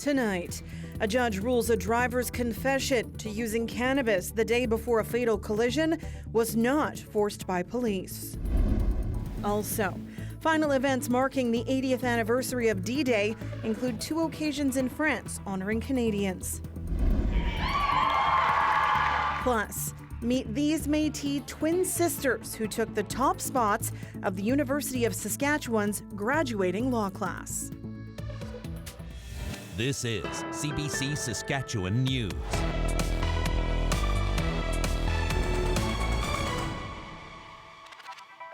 tonight. A judge rules a driver's confession to using cannabis the day before a fatal collision was not forced by police. Also, final events marking the 80th anniversary of D-Day include 2 occasions in France honoring Canadians. Plus, meet these Métis twin sisters who took the top spots of the University of Saskatchewan's graduating law class. This is CBC Saskatchewan News.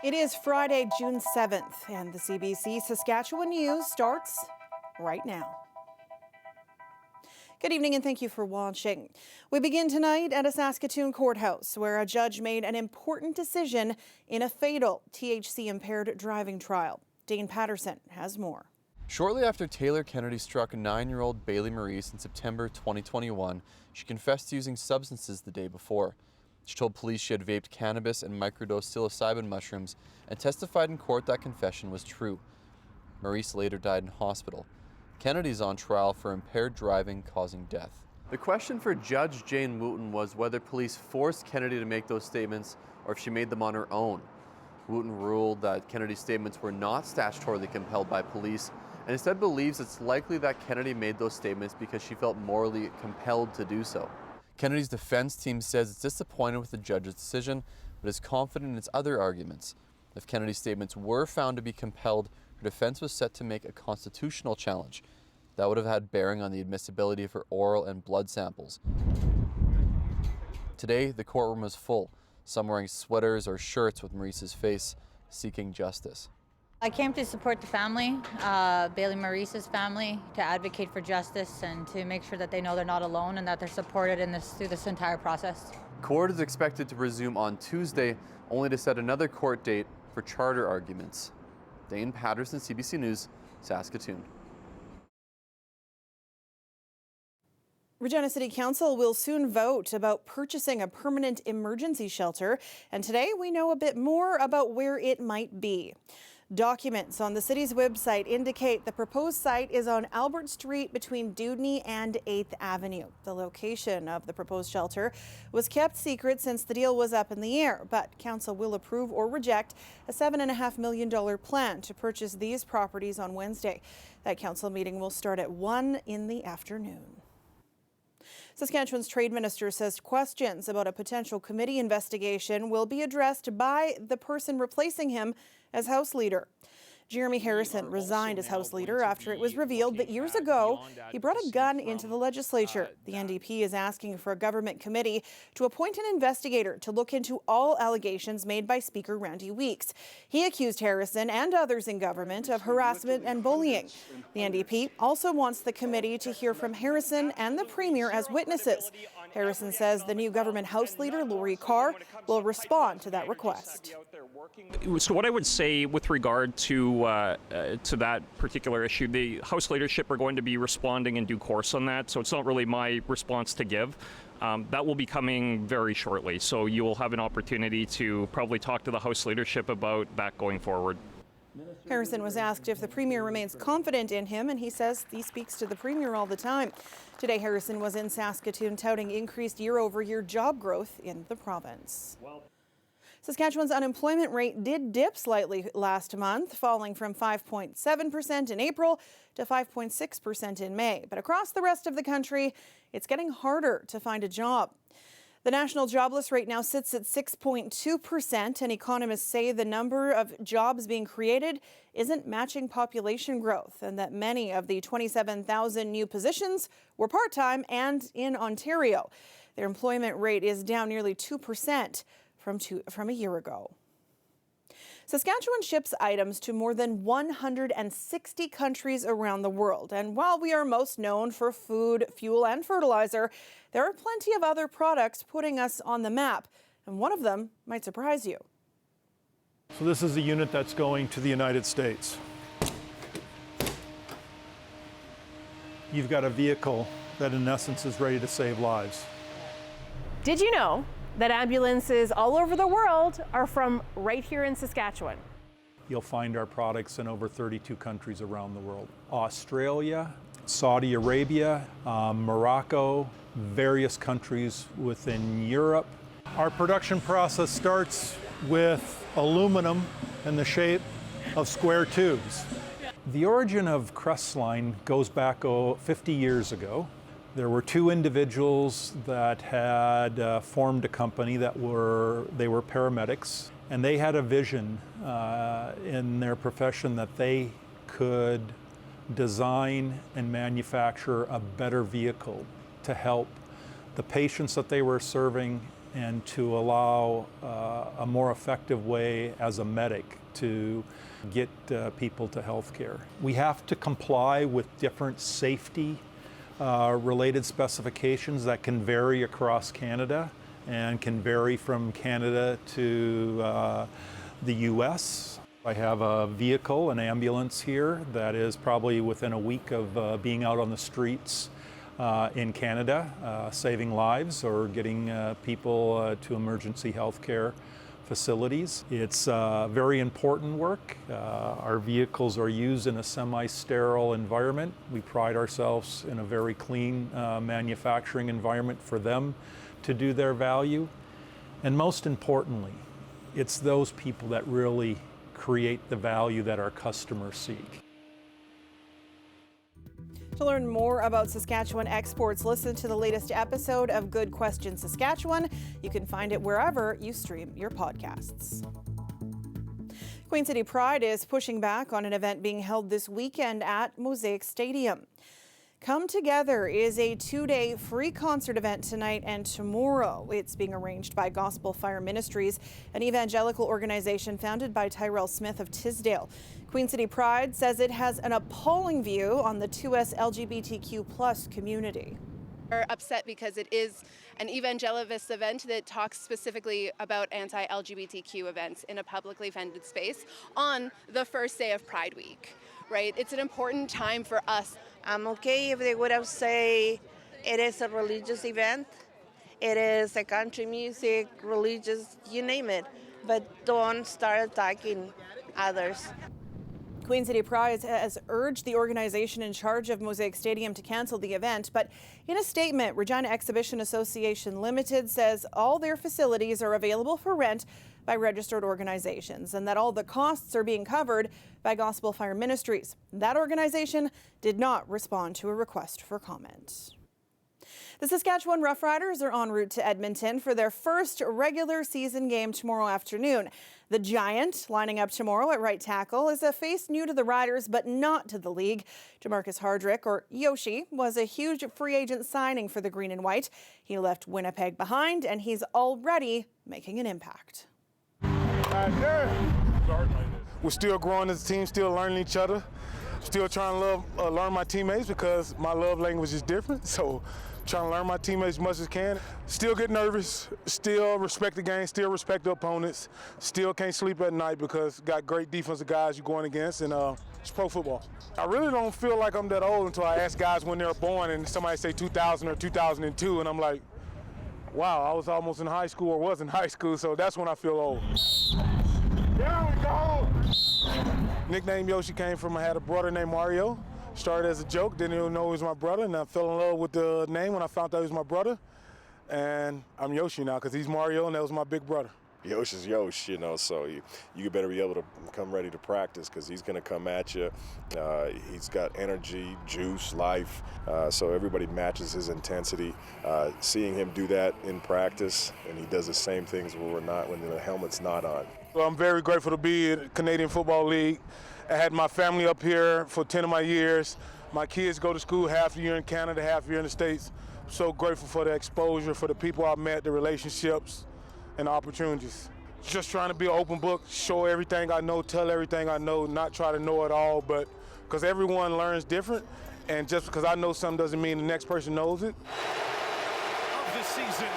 It is Friday, June 7th, and the CBC Saskatchewan News starts right now. Good evening and thank you for watching. We begin tonight at a Saskatoon courthouse where a judge made an important decision in a fatal THC-impaired driving trial. Dane Patterson has more. Shortly after Taylor Kennedy struck 9-year-old Bailey Maurice in September 2021, she confessed to using substances the day before. She told police she had vaped cannabis and microdosed psilocybin mushrooms and testified in court that confession was true. Maurice later died in hospital. Kennedy is on trial for impaired driving causing death. The question for Judge Jane Wooten was whether police forced Kennedy to make those statements or if she made them on her own. Wooten ruled that Kennedy's statements were not statutorily compelled by police and instead believes it's likely that Kennedy made those statements because she felt morally compelled to do so. Kennedy's defense team says it's disappointed with the judge's decision, but is confident in its other arguments. If Kennedy's statements were found to be compelled, her defense was set to make a constitutional challenge. That would have had bearing on the admissibility of her oral and blood samples. Today, the courtroom was full, some wearing sweaters or shirts with Maurice's face, seeking justice. I came to support the family, Bailey Maurice's family, to advocate for justice and to make sure that they know they're not alone and that they're supported through this entire process. Court is expected to resume on Tuesday, only to set another court date for charter arguments. Dane Patterson, CBC News, Saskatoon. Regina City Council will soon vote about purchasing a permanent emergency shelter, and today we know a bit more about where it might be. Documents on the city's website indicate the proposed site is on Albert Street between Dewdney and 8th Avenue. The location of the proposed shelter was kept secret since the deal was up in the air, but council will approve or reject a $7.5 million plan to purchase these properties on Wednesday. That council meeting will start at 1 in the afternoon. Saskatchewan's trade minister says questions about a potential committee investigation will be addressed by the person replacing him as House Leader. Jeremy Harrison resigned as House Leader after it was revealed that years ago he brought a gun into the legislature. The NDP is asking for a government committee to appoint an investigator to look into all allegations made by Speaker Randy Weeks. He accused Harrison and others in government of harassment and bullying. The NDP also wants the committee to hear from Harrison and the Premier as witnesses. Harrison says the new government House Leader, Laurie Carr, will respond to that request. So what I would say with regard to that particular issue, the House leadership are going to be responding in due course on that, so it's not really my response to give. That will be coming very shortly, so you will have an opportunity to probably talk to the House leadership about that going forward. Harrison was asked if the Premier remains confident in him, and he says he speaks to the Premier all the time. Today, Harrison was in Saskatoon touting increased year-over-year job growth in the province. Saskatchewan's unemployment rate did dip slightly last month, falling from 5.7% in April to 5.6% in May. But across the rest of the country, it's getting harder to find a job. The national jobless rate now sits at 6.2%, and economists say the number of jobs being created isn't matching population growth, and that many of the 27,000 new positions were part-time and in Ontario. Their employment rate is down nearly 2% from a year ago. Saskatchewan ships items to more than 160 countries around the world. And while we are most known for food, fuel, and fertilizer, there are plenty of other products putting us on the map. And one of them might surprise you. So this is a unit that's going to the United States. You've got a vehicle that in essence is ready to save lives. Did you know that ambulances all over the world are from right here in Saskatchewan? You'll find our products in over 32 countries around the world. Australia, Saudi Arabia, Morocco, various countries within Europe. Our production process starts with aluminum in the shape of square tubes. The origin of Crestline goes back 50 years ago. There were two individuals that had formed a company they were paramedics, and they had a vision in their profession that they could design and manufacture a better vehicle to help the patients that they were serving and to allow a more effective way as a medic to get people to health care. We have to comply with different safety related specifications that can vary across Canada and can vary from Canada to the US. I have a vehicle, an ambulance here, that is probably within a week of being out on the streets in Canada, saving lives or getting people to emergency health care facilities. It's very important work. Our vehicles are used in a semi-sterile environment. We pride ourselves in a very clean manufacturing environment for them to do their value. And most importantly, it's those people that really create the value that our customers seek. To learn more about Saskatchewan exports, listen to the latest episode of Good Question Saskatchewan. You can find it wherever you stream your podcasts. Queen City Pride is pushing back on an event being held this weekend at Mosaic Stadium. Come Together is a two-day free concert event tonight and tomorrow. It's being arranged by Gospel Fire Ministries, an evangelical organization founded by Tyrell Smith of Tisdale. Queen City Pride says it has an appalling view on the 2S LGBTQ+ community. We're upset because it is an evangelivist event that talks specifically about anti-LGBTQ events in a publicly funded space on the first day of Pride Week, right? It's an important time for us. I'm okay if they would have said it is a religious event, it is a country music, religious, you name it, but don't start attacking others. Queen City Pride has urged the organization in charge of Mosaic Stadium to cancel the event, but in a statement, Regina Exhibition Association Limited says all their facilities are available for rent by registered organizations and that all the costs are being covered by Gospel Fire Ministries. That organization did not respond to a request for comment. The Saskatchewan Roughriders are en route to Edmonton for their first regular season game tomorrow afternoon. The Giant, lining up tomorrow at right tackle, is a face new to the Riders but not to the league. Jamarcus Hardrick, or Yoshi, was a huge free agent signing for the Green and White. He left Winnipeg behind and he's already making an impact. We're still growing as a team, still learning each other, still trying to learn my teammates because my love language is different. So trying to learn my teammates as much as I can. Still get nervous, still respect the game, still respect the opponents, still can't sleep at night because got great defensive guys you're going against, and it's pro football. I really don't feel like I'm that old until I ask guys when they're born and somebody say 2000 or 2002, and I'm like, wow, I was almost in high school or was in high school, so that's when I feel old. There we go! Nickname Yoshi came from, I had a brother named Mario. Started as a joke, didn't even know he was my brother, and I fell in love with the name when I found out he was my brother. And I'm Yoshi now because he's Mario and that was my big brother. Yoshi's Yoshi, so you better be able to come ready to practice because he's going to come at you. He's got energy, juice, life, so everybody matches his intensity. Seeing him do that in practice, and he does the same things when the helmet's not on. Well, I'm very grateful to be in the Canadian Football League. I had my family up here for 10 of my years. My kids go to school half the year in Canada, half the year in the States. I'm so grateful for the exposure, for the people I've met, the relationships, and the opportunities. Just trying to be an open book, show everything I know, tell everything I know, not try to know it all, but because everyone learns different, and just because I know something doesn't mean the next person knows it. Of the season.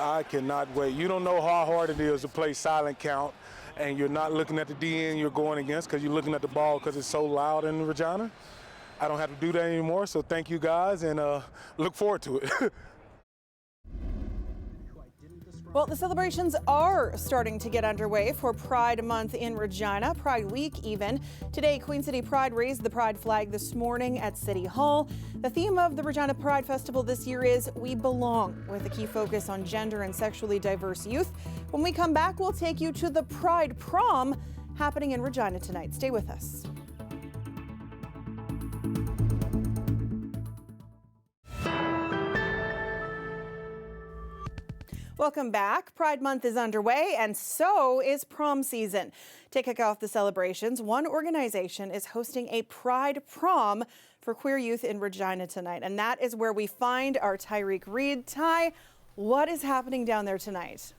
I cannot wait. You don't know how hard it is to play silent count, and you're not looking at the DN you're going against because you're looking at the ball because it's so loud in Regina. I don't have to do that anymore, so thank you guys, and look forward to it. Well, the celebrations are starting to get underway for Pride Month in Regina, Pride Week even. Today, Queen City Pride raised the Pride flag this morning at City Hall. The theme of the Regina Pride Festival this year is We Belong, with a key focus on gender and sexually diverse youth. When we come back, we'll take you to the Pride Prom happening in Regina tonight. Stay with us. Welcome back. Pride Month is underway, and so is prom season. To kick off the celebrations, one organization is hosting a Pride Prom for queer youth in Regina tonight, and that is where we find our Tyreek Reed. Ty, what is happening down there tonight?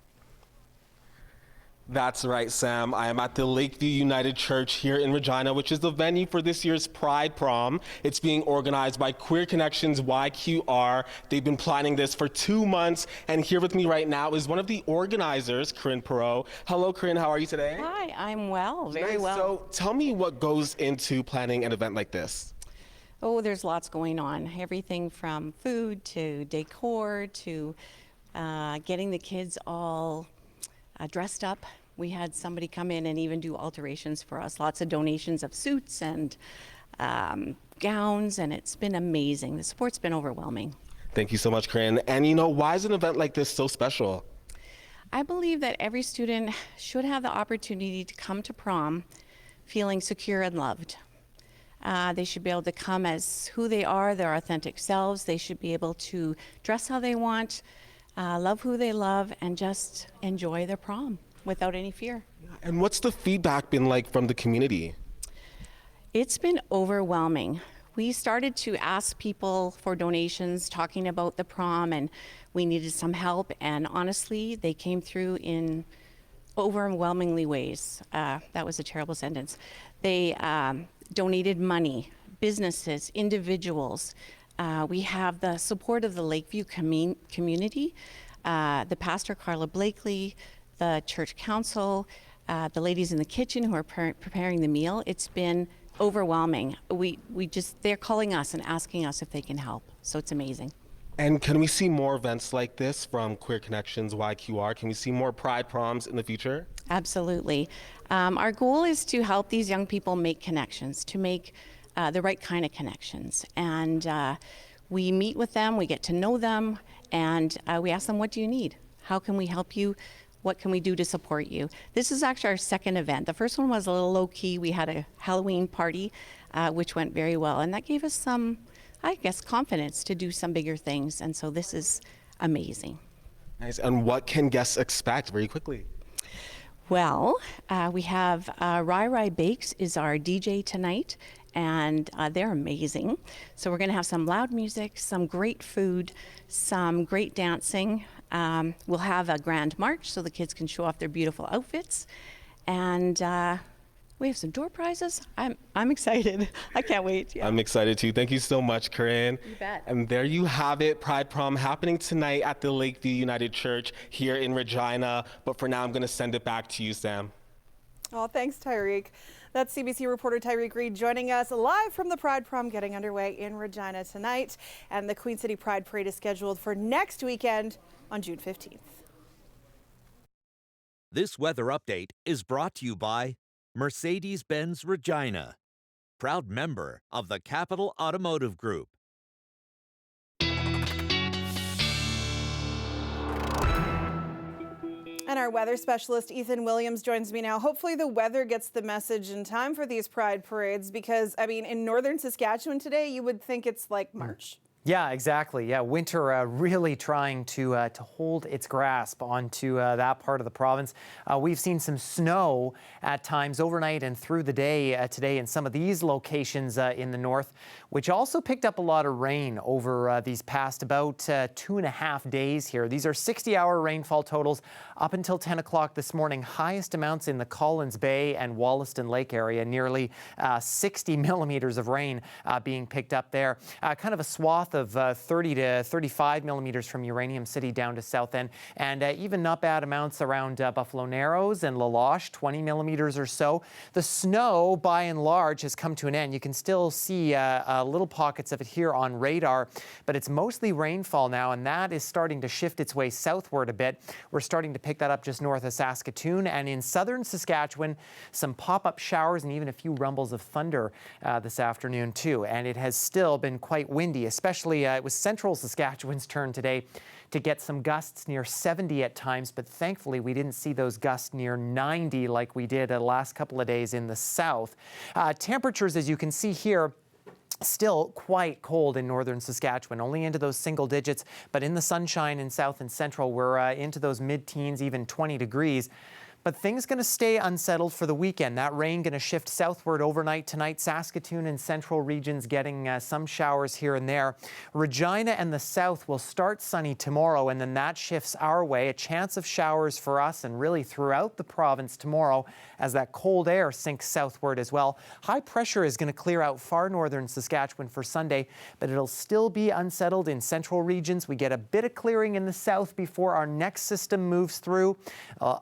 That's right, Sam. I am at the Lakeview United Church here in Regina, which is the venue for this year's Pride Prom. It's being organized by Queer Connections YQR. They've been planning this for 2 months, and here with me right now is one of the organizers, Corinne Perot. Hello, Corinne. How are you today? Hi, I'm well, very Nice. well. So tell me what goes into planning an event like this. Oh, there's lots going on. Everything from food to decor to getting the kids all dressed up. We had somebody come in and even do alterations for us. Lots of donations of suits and gowns, and it's been amazing. The support's been overwhelming. Thank you so much, Corinne. And you know, why is an event like this so special? I believe that every student should have the opportunity to come to prom feeling secure and loved. They should be able to come as who they are, their authentic selves. They should be able to dress how they want, love who they love, and just enjoy their prom without any fear. And what's the feedback been like from the community? It's been overwhelming. We started to ask people for donations, talking about the prom, and we needed some help, and honestly, they came through in overwhelmingly ways. That was a terrible sentence. They donated money, businesses, individuals. We have the support of the Lakeview community, the pastor Carla Blakely, the church council, the ladies in the kitchen who are preparing the meal. It's been overwhelming. They're calling us and asking us if they can help. So it's amazing. And can we see more events like this from Queer Connections YQR? Can we see more Pride Proms in the future? Absolutely. Our goal is to help these young people make connections, to make the right kind of connections. And we meet with them, we get to know them, and we ask them, what do you need? How can we help you? What can we do to support you? This is actually our second event. The first one was a little low-key. We had a Halloween party, which went very well. And that gave us some, I guess, confidence to do some bigger things. And so this is amazing. Nice. And what can guests expect very quickly? Well, we have Rai Rai Bakes is our DJ tonight, and they're amazing. So we're going to have some loud music, some great food, some great dancing. We'll have a grand march so the kids can show off their beautiful outfits, and we have some door prizes. I'm excited. I can't wait. Yeah. I'm excited too. Thank you so much, Corinne. You bet. And there you have it, Pride Prom happening tonight at the Lakeview United Church here in Regina. But for now, I'm going to send it back to you, Sam. Oh, thanks, Tyreek. That's CBC reporter Tyreek Reed joining us live from the Pride Prom getting underway in Regina tonight. And the Queen City Pride Parade is scheduled for next weekend on June 15th. This weather update is brought to you by Mercedes-Benz Regina, proud member of the Capital Automotive Group. And our weather specialist, Ethan Williams, joins me now. Hopefully the weather gets the message in time for these Pride parades because, I mean, in northern Saskatchewan today, you would think it's like March. Yeah, exactly. Yeah, winter really trying to hold its grasp onto that part of the province. We've seen some snow at times overnight and through the day today in some of these locations in the north, which also picked up a lot of rain over these past about 2.5 days here. These are 60-hour rainfall totals up until 10 o'clock this morning. Highest amounts in the Collins Bay and Wollaston Lake area, nearly 60 millimeters of rain being picked up there. Kind of a swath south of 30 to 35 millimeters from Uranium City down to South End, and even not bad amounts around Buffalo Narrows and La Loche, 20 millimeters or so. The snow, by and large, has come to an end. You can still see little pockets of it here on radar, but it's mostly rainfall now, and that is starting to shift its way southward a bit. We're starting to pick that up just north of Saskatoon, and in southern Saskatchewan, some pop-up showers and even a few rumbles of thunder this afternoon too. And it has still been quite windy, especially it was central Saskatchewan's turn today to get some gusts near 70 at times, but thankfully we didn't see those gusts near 90 like we did the last couple of days in the south. Temperatures, as you can see here, still quite cold in northern Saskatchewan, only into those single digits, but in the sunshine in south and central, we're into those mid-teens, even 20 degrees. But things going to stay unsettled for the weekend. That rain going to shift southward overnight tonight. Saskatoon and central regions getting some showers here and there. Regina and the south will start sunny tomorrow, and then that shifts our way. A chance of showers for us and really throughout the province tomorrow as that cold air sinks southward as well. High pressure is going to clear out far northern Saskatchewan for Sunday, but it'll still be unsettled in central regions. We get a bit of clearing in the south before our next system moves through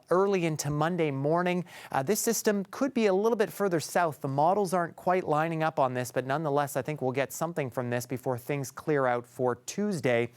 early into Monday morning. This system could be a little bit further south. The models aren't quite lining up on this, but nonetheless, I think we'll get something from this before things clear out for Tuesday.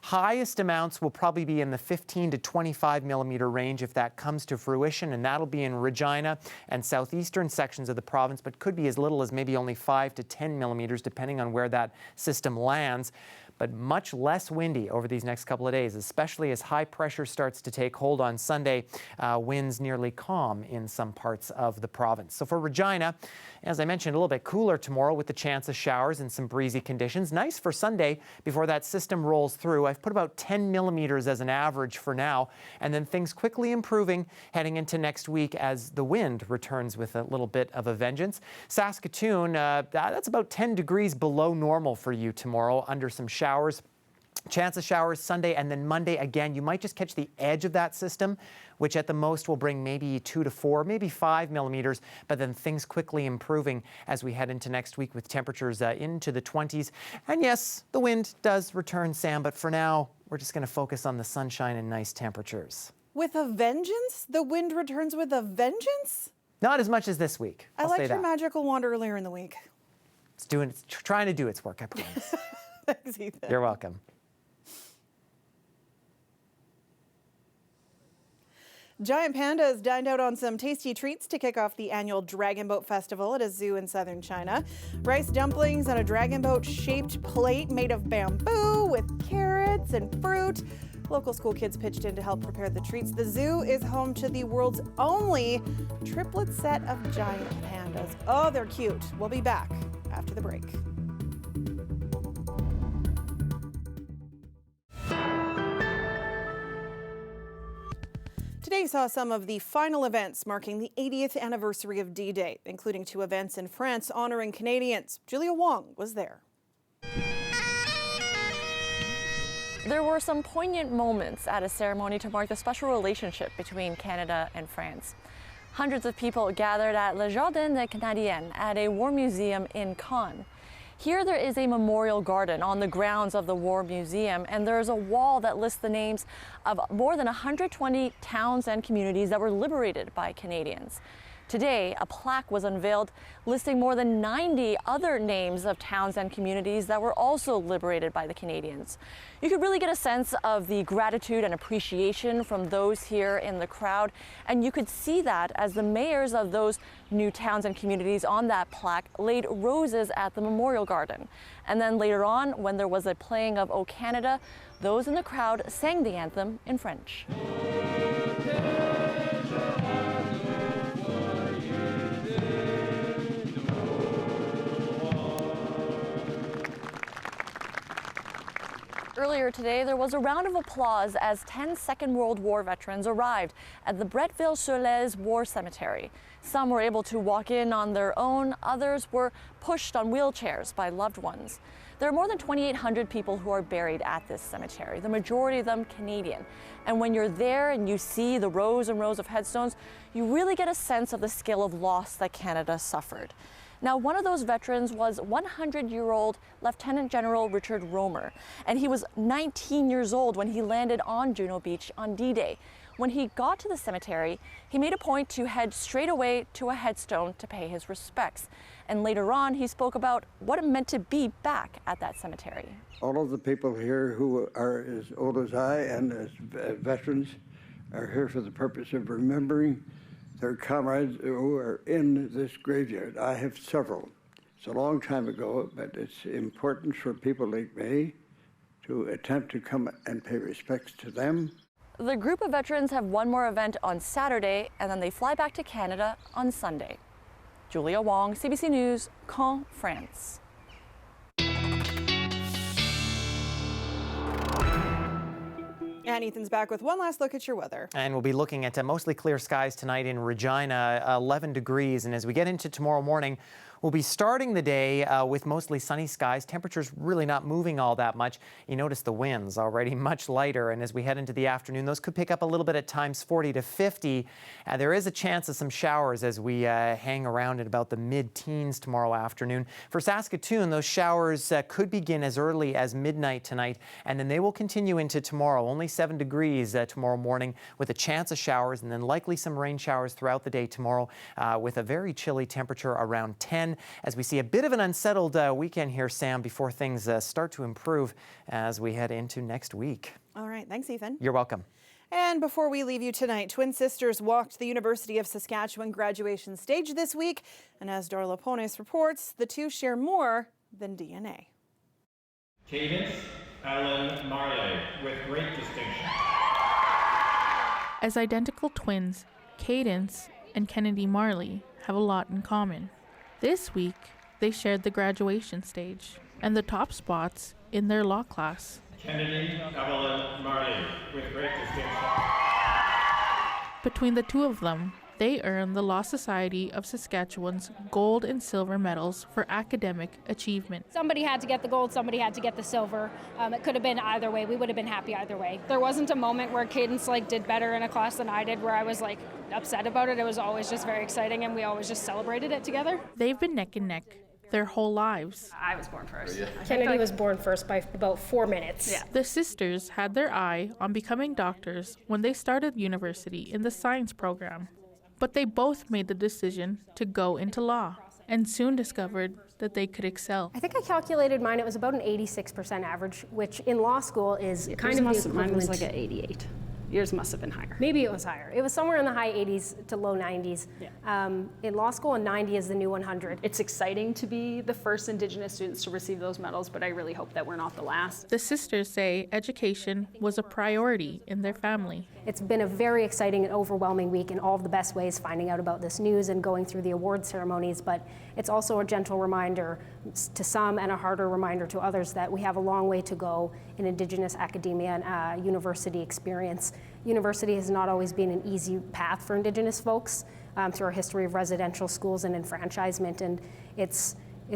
Highest amounts will probably be in the 15 to 25 millimeter range if that comes to fruition, and that'll be in Regina and southeastern sections of the province, but could be as little as maybe only 5 to 10 millimeters depending on where that system lands. But much less windy over these next couple of days, especially as high pressure starts to take hold on Sunday. Winds nearly calm in some parts of the province. So for Regina, as I mentioned, a little bit cooler tomorrow with the chance of showers and some breezy conditions. Nice for Sunday before that system rolls through. I've put about 10 millimeters as an average for now, and then things quickly improving heading into next week as the wind returns with a little bit of a vengeance. Saskatoon, that's about 10 degrees below normal for you tomorrow under some showers. Chance of showers Sunday, and then Monday again. You might just catch the edge of that system, which at the most will bring maybe 2 to 4, maybe 5 millimeters, but then things quickly improving as we head into next week with temperatures into the 20s. And yes, the wind does return, Sam, but for now, we're just going to focus on the sunshine and nice temperatures. With a vengeance? The wind returns with a vengeance? Not as much as this week. I liked your magical wand earlier in the week. It's trying to do its work, I promise. Thanks, Ethan. You're welcome. Giant pandas dined out on some tasty treats to kick off the annual Dragon Boat Festival at a zoo in southern China. Rice dumplings on a dragon boat shaped plate made of bamboo with carrots and fruit. Local school kids pitched in to help prepare the treats. The zoo is home to the world's only triplet set of giant pandas. Oh, they're cute. We'll be back after the break. Today saw some of the final events marking the 80th anniversary of D-Day, including 2 events in France honoring Canadians. Julia Wong was there. There were some poignant moments at a ceremony to mark the special relationship between Canada and France. Hundreds of people gathered at Le Jardin des Canadiens at a war museum in Cannes. Here there is a memorial garden on the grounds of the War Museum, and there's a wall that lists the names of more than 120 towns and communities that were liberated by Canadians. Today, a plaque was unveiled listing more than 90 other names of towns and communities that were also liberated by the Canadians. You could really get a sense of the gratitude and appreciation from those here in the crowd, and you could see that as the mayors of those new towns and communities on that plaque laid roses at the memorial garden. And then later on, when there was a playing of O Canada, those in the crowd sang the anthem in French. Earlier today, there was a round of applause as 10 Second World War veterans arrived at the Bretteville-sur-Lez War Cemetery. Some were able to walk in on their own, others were pushed on wheelchairs by loved ones. There are more than 2,800 people who are buried at this cemetery, the majority of them Canadian. And when you're there and you see the rows and rows of headstones, you really get a sense of the scale of loss that Canada suffered. Now, one of those veterans was 100-year-old Lieutenant General Richard Romer, and he was 19 years old when he landed on Juno Beach on D-Day. When he got to the cemetery, he made a point to head straight away to a headstone to pay his respects. And later on, he spoke about what it meant to be back at that cemetery. All of the people here who are as old as I and as veterans are here for the purpose of remembering their comrades who are in this graveyard. I have several. It's a long time ago, but it's important for people like me to attempt to come and pay respects to them. The group of veterans have one more event on Saturday, and then they fly back to Canada on Sunday. Julia Wong, CBC News, Caen, France. And Ethan's back with one last look at your weather. And we'll be looking at mostly clear skies tonight in Regina, 11 degrees. And as we get into tomorrow morning, we'll be starting the day with mostly sunny skies. Temperatures really not moving all that much. You notice the winds already much lighter. And as we head into the afternoon, those could pick up a little bit at times, 40 to 50. There is a chance of some showers as we hang around at about the mid-teens tomorrow afternoon. For Saskatoon, those showers could begin as early as midnight tonight, and then they will continue into tomorrow. Only 7 degrees tomorrow morning with a chance of showers, and then likely some rain showers throughout the day tomorrow with a very chilly temperature around 10. As we see a bit of an unsettled weekend here, Sam, before things start to improve as we head into next week. All right. Thanks, Ethan. You're welcome. And before we leave you tonight, twin sisters walked the University of Saskatchewan graduation stage this week. And as Darla Ponis reports, the two share more than DNA. Cadence Ellen Marley with great distinction. As identical twins, Cadence and Kennedy Marley have a lot in common. This week, they shared the graduation stage and the top spots in their law class. Kennedy Evelyn Marley with great distinction. Between the two of them, they earned the Law Society of Saskatchewan's gold and silver medals for academic achievement. Somebody had to get the gold, somebody had to get the silver. It could have been either way. We would have been happy either way. There wasn't a moment where Cadence did better in a class than I did where I was upset about it. It was always just very exciting, and we always just celebrated it together. They've been neck and neck their whole lives. I was born first. Yeah. Kennedy was born first by about 4 minutes. Yeah. The sisters had their eye on becoming doctors when they started university in the science program. But they both made the decision to go into law and soon discovered that they could excel. I think I calculated mine. It was about an 86% average, which in law school is kind of the equivalent. Mine was like an 88. Yours must have been higher. Maybe it was higher. It was somewhere in the high 80s to low 90s. Yeah. In law school, a 90 is the new 100. It's exciting to be the first Indigenous students to receive those medals, but I really hope that we're not the last. The sisters say education was a priority in their family. It's been a very exciting and overwhelming week in all of the best ways, finding out about this news and going through the award ceremonies, but it's also a gentle reminder to some and a harder reminder to others that we have a long way to go in Indigenous academia and university experience. University has not always been an easy path for Indigenous folks through our history of residential schools and enfranchisement, and it's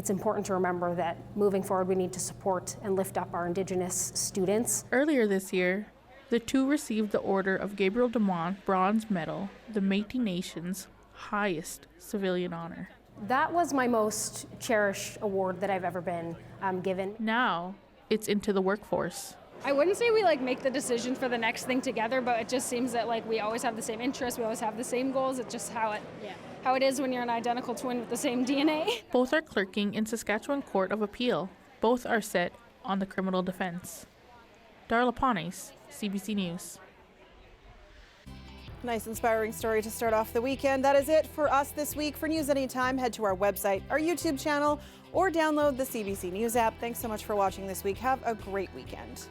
important to remember that moving forward we need to support and lift up our Indigenous students. Earlier this year, the two received the Order of Gabriel Dumont Bronze Medal, the Métis Nation's highest civilian honor. That was my most cherished award that I've ever been given. Now, it's into the workforce. I wouldn't say we make the decision for the next thing together, but it just seems that we always have the same interests, we always have the same goals. It's just how it is when you're an identical twin with the same DNA. Both are clerking in Saskatchewan Court of Appeal. Both are set on the criminal defense. Darla Ponis, CBC News. Nice inspiring story to start off the weekend. That is it for us this week. For news anytime, head to our website, our YouTube channel, or download the CBC News app. Thanks so much for watching this week. Have a great weekend.